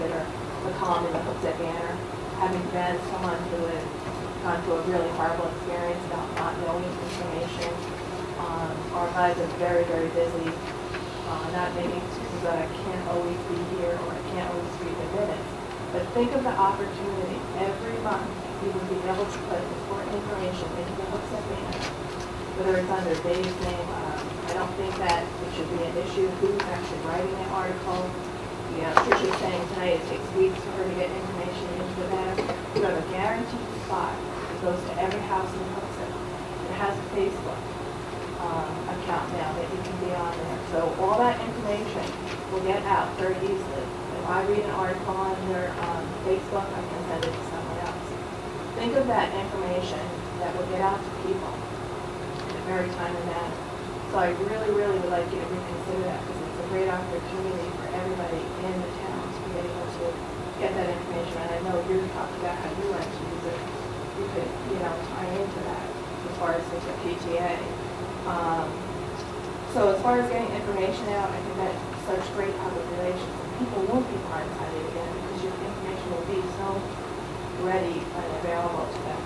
consider the column in the Hooksett Banner. Having been someone who had gone through a really horrible experience about not knowing information, our lives are very, very busy. Not making excuses that I can't always be here or I can't always read the minutes. But think of the opportunity every month you would be able to put important information into the Hooksett Banner, whether it's under Dave's name. I don't think that it should be an issue who's actually writing an article. You know, Trisha's saying tonight it takes weeks for her to get information into the banner. You have a guaranteed spot. It goes to every house in Hooksett. It has a Facebook account now that you can be on there. So all that information will get out very easily. If I read an article on their Facebook, I can send it to someone else. Think of that information that will get out to people in a very timely manner. So I really, really would like you to reconsider that because it's a great opportunity for everybody in the town to be able to get that information. And I know you talked about how you like to use it. You could, you know, tie into that as far as with the PTA. So as far as getting information out, I think that's such great public relations. And people won't be blindsided again because your information will be so ready and available to them.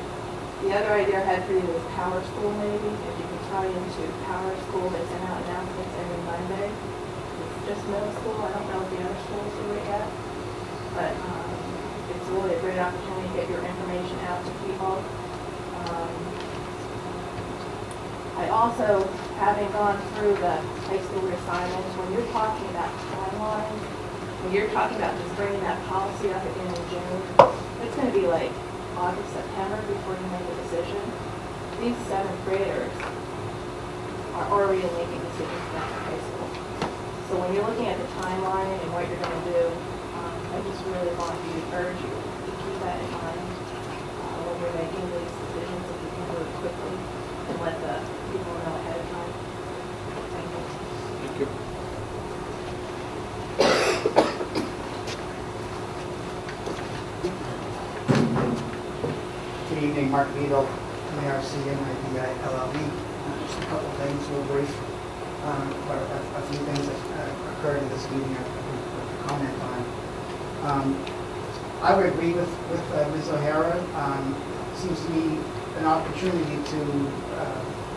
The other idea I had for you was Power School maybe. If you can tie into Power School, they send out announcements every Monday. It's just middle school. I don't know if the other schools do it yet. But it's really a great opportunity to get your information out to people. I also, having gone through the high school reassignments, when you're talking about timelines, when you're talking about just bringing that policy up again in June, it's going to be like August, September before you make a decision. These 7th graders are already making decisions about their high school. So when you're looking at the timeline and what you're going to do, I just really want you to urge you to keep that in mind when you're making these decisions, if you can do it quickly and let the people know ahead of time. Thank you. Thank you. Good evening, Mark Beadle, MARCN, IBI, LLB. Just a couple things, real brief, but a few things that occurred in this meeting I would comment on. I would agree with Ms. O'Hara. Seems to me an opportunity to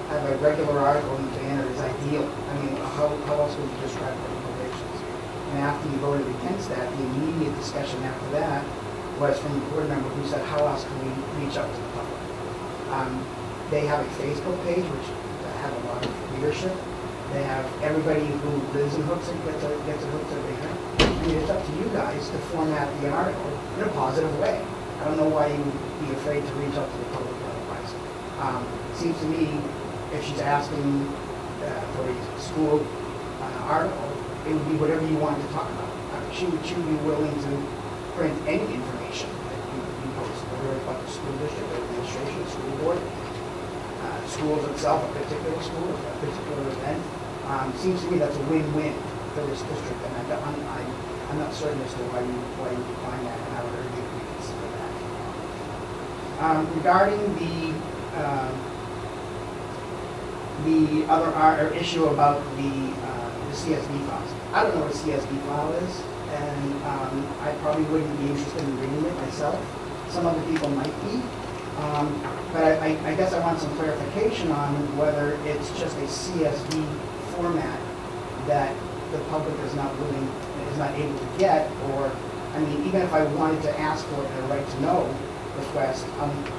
have a regular article in the banner is ideal. I mean, how else would you describe political relations? And after you voted against that, the immediate discussion after that was from a board member who said, how else can we reach out to the public? They have a Facebook page, which have a lot of readership. They have everybody who lives in Hooksett gets a Hooksett banner. I mean, it's up to you guys to format the article in a positive way. I don't know why you would be afraid to reach out to the public otherwise. It seems to me, if she's asking for a school article, it would be whatever you wanted to talk about. She would be willing to print any information that you post, whether it's about the school district, the administration, the school board, schools itself, a particular school, a particular event. Seems to me that's a win-win for this district, and I'm not certain as to why you decline that, and I would urge you to reconsider that. Regarding the other issue about the CSV files, I don't know what a CSV file is, and I probably wouldn't be interested in reading it myself. Some other people might be. But I guess I want some clarification on whether it's just a CSV format that the public is not able to get, or, I mean, even if I wanted to ask for it in a right to know request,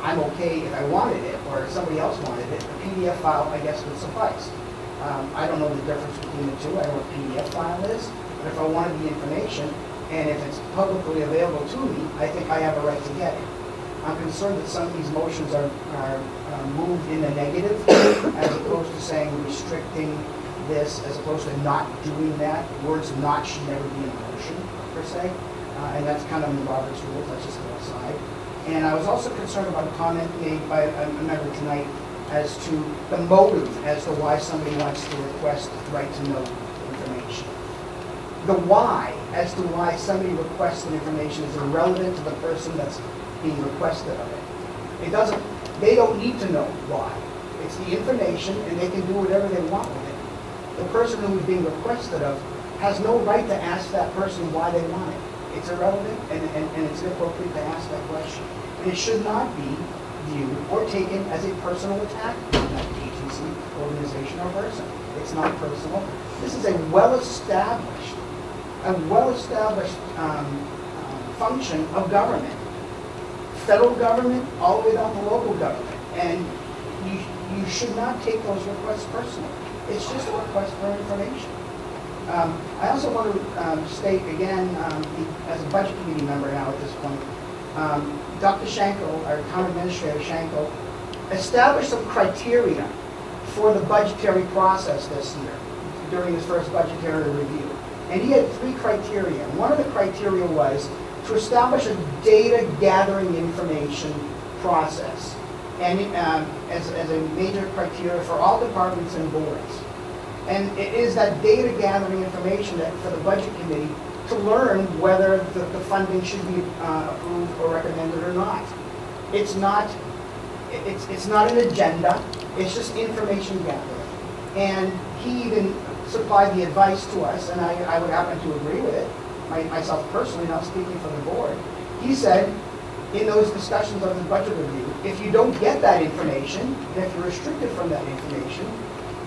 I'm okay if I wanted it, or if somebody else wanted it. A PDF file, I guess, would suffice. I don't know the difference between the two. I know what a PDF file is, but if I wanted the information, and if it's publicly available to me, I think I have a right to get it. I'm concerned that some of these motions are moved in the negative, as opposed to saying restricting this, as opposed to not doing that. Words not should never be in a motion, per se. And that's kind of in the Robert's rules. That's just go aside. And I was also concerned about a comment made by a member tonight as to the motive as to why somebody wants to request right-to-know information. The why, as to why somebody requests the information, is irrelevant to the person that's being requested of it. They don't need to know why. It's the information, and they can do whatever they want with it. The person who is being requested of has no right to ask that person why they want it. it's irrelevant, and it's inappropriate to ask that question. And it should not be viewed or taken as a personal attack on that agency, organization, or person. It's not personal. This is a well-established function of government. Federal government, all the way down to local government. And you should not take those requests personally. It's just a request for information. I also want to state again, as a budget committee member now at this point, Dr. Schenkel, our town administrator Schenkel, established some criteria for the budgetary process this year during his first budgetary review. And he had 3 criteria. And one of the criteria was to establish a data gathering information process, and as a major criteria for all departments and boards. And it is that data gathering information that for the budget committee to learn whether the funding should be approved or recommended or not. It's not an agenda, it's just information gathering. And he even supplied the advice to us, and I would happen to agree with it, myself personally, not speaking for the board. He said, in those discussions of the budget review, if you don't get that information, and if you're restricted from that information,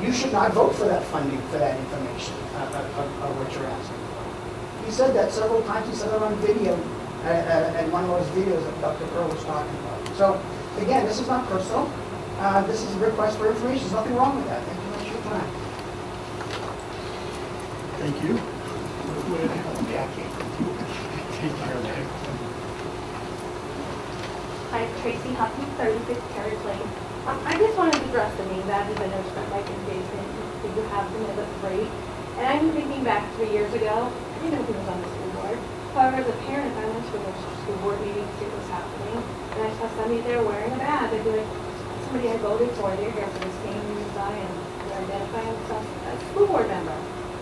you should not vote for that funding for that information of what you're asking for. He said that several times. He said it on video at one of those videos that Dr. Earl was talking about. So again, this is not personal. This is a request for information. There's nothing wrong with that. Thank you very much for your time. Thank you. Take care of that. Hi, Tracy Huffman, 36 Carriage Lane. I just wanted to address the name badges. I know it's not like in Jason, did you have them, it looked great. And I'm thinking back 3 years ago, I didn't know who was on the school board. However, as a parent, if I went to a school board meeting to see what was happening, and I saw somebody there wearing a badge, I'd be like, somebody I voted for, they're here for the same reason I am. They're identifying themselves as a school board member.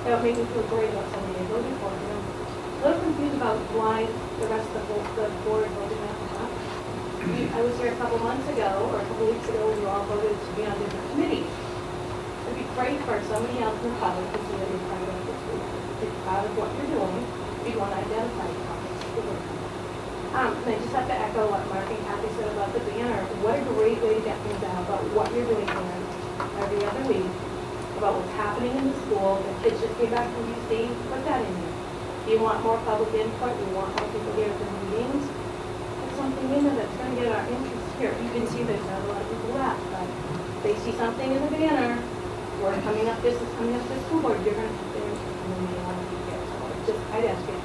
That would make me feel great about somebody I voted for. You know, a little confused about why the rest of the board voted not to have. I was here a couple months ago, or a couple weeks ago, when you all voted to be on different committees. It'd be great for somebody else in the public to see that you're proud of this group. If you're proud of what you're doing, you'd want to identify yourself as a school board member. And I just have to echo what Mark and Kathy said about the banner. What a great way to get things out about what you're doing here every other week, about what's happening in the school. The kids just came back from UC, put that in there. Do you want more public input? You want more people here at the meetings? Something in there that's going to get our interest here. You can see there's not a lot of people left, but they see something in the banner, we're coming up, this is coming up to the school board, you're going to put their interest in the want to be here. So just, I'd ask you